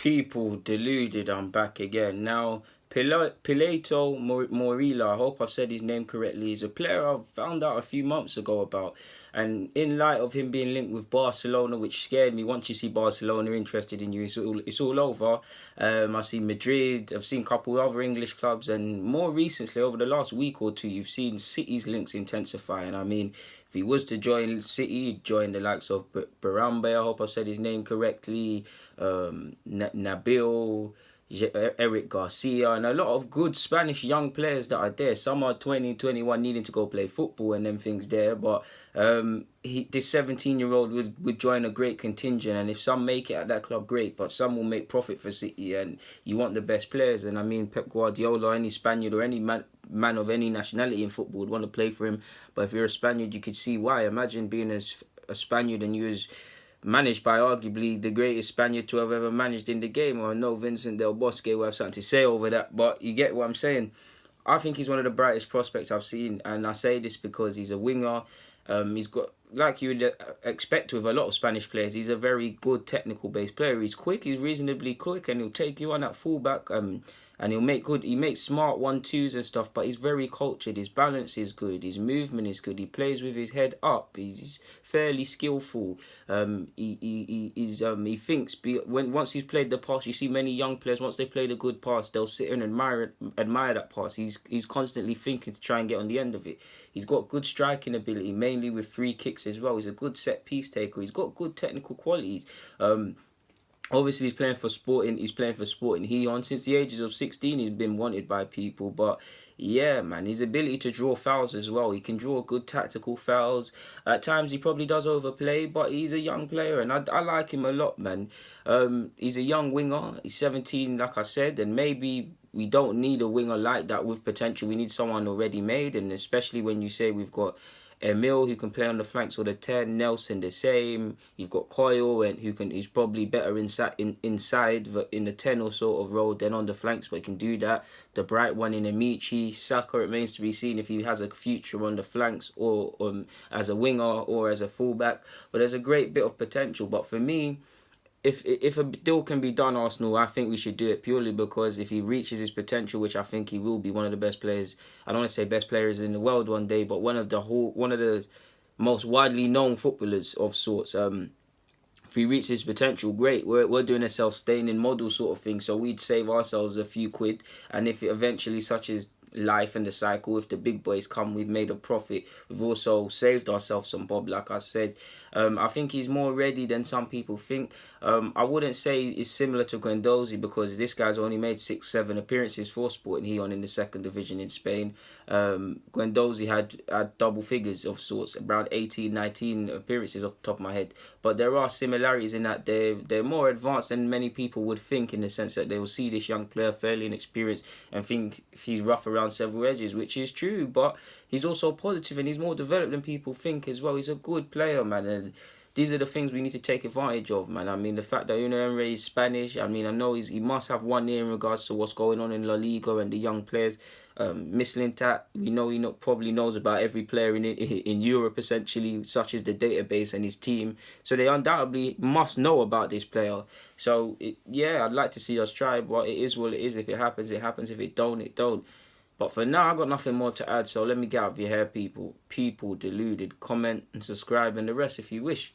People deluded, I'm back again. Now, Pelayo Morilla, I hope I've said his name correctly, is a player I found out a few months ago about. And in light of him being linked with Barcelona, which scared me, once you see Barcelona interested in you, it's all over. I see Madrid, I've seen a couple of other English clubs, and more recently, over the last week or two, you've seen City's links intensify. And I mean, if he was to join City, he'd join the likes of Barambe, I hope I said his name correctly, Nabil, Eric Garcia, and a lot of good Spanish young players that are there. Some are 20, 21 needing to go play football and them things there, but this 17-year-old would join a great contingent, and if some make it at that club, great, but some will make profit for City, and you want the best players. And I mean, Pep Guardiola, any Spaniard or any man of any nationality in football would want to play for him. But if you're a Spaniard, you could see why. Imagine being a Spaniard and you was managed by arguably the greatest Spaniard to have ever managed in the game. Or no, Vincent Del Bosque will have something to say over that, but you get what I'm saying. I think he's one of the brightest prospects I've seen, and I say this because he's a winger. He's got, like you would expect with a lot of Spanish players, he's a very good technical based player. He's quick, he's reasonably quick, and he'll take you on that fullback. And he makes smart 1-2s and stuff, but he's very cultured. His balance is good, his movement is good. He plays with his head up. He's fairly skillful. He thinks. Once he's played the pass, you see many young players, once they play the good pass, they'll sit and admire that pass. He's constantly thinking to try and get on the end of it. He's got good striking ability, mainly with free kicks as well. He's a good set piece taker. He's got good technical qualities. Obviously, he's playing for Sporting. Since the ages of 16, he's been wanted by people. But yeah, man, his ability to draw fouls as well. He can draw good tactical fouls. At times, he probably does overplay, but he's a young player, and I like him a lot, man. He's a young winger. He's 17, like I said, and maybe we don't need a winger like that with potential. We need someone already made, and especially when you say we've got Emil, who can play on the flanks or the 10, Nelson the same. You've got Coyle, and who's probably better inside in the 10 or sort of role than on the flanks, but he can do that. The bright one in Amici. Saka remains to be seen if he has a future on the flanks or as a winger or as a fullback. But there's a great bit of potential. But for me, if a deal can be done, Arsenal, I think we should do it purely because if he reaches his potential, which I think he will be, one of the best players. I don't want to say best players in the world one day, but one of the most widely known footballers of sorts. If he reaches his potential, great. We're doing a self-sustaining model sort of thing, so we'd save ourselves a few quid, and if it eventually, such as life and the cycle, if the big boys come, we've made a profit. We've also saved ourselves some bob, like I said. I think he's more ready than some people think. I wouldn't say it's similar to Guendouzi because this guy's only made 6-7 appearances for Sporting Gijon in the second division in Spain. Guendouzi had double figures of sorts, around 18, 19 appearances off the top of my head. But there are similarities in that they're more advanced than many people would think, in the sense that they will see this young player fairly inexperienced and think he's rough around several edges, which is true, but he's also positive and he's more developed than people think as well. He's a good player, man, and these are the things we need to take advantage of, man. I mean, the fact that Unai Emery is Spanish, I mean, I know he must have one ear in regards to what's going on in La Liga and the young players. Mislintat, we know he probably knows about every player in Europe, essentially, such as the database and his team. So they undoubtedly must know about this player. So, yeah, I'd like to see us try, but it is what it is. If it happens, it happens. If it don't, it don't. But for now, I've got nothing more to add, so let me get out of your hair, people. People deluded. Comment and subscribe and the rest if you wish.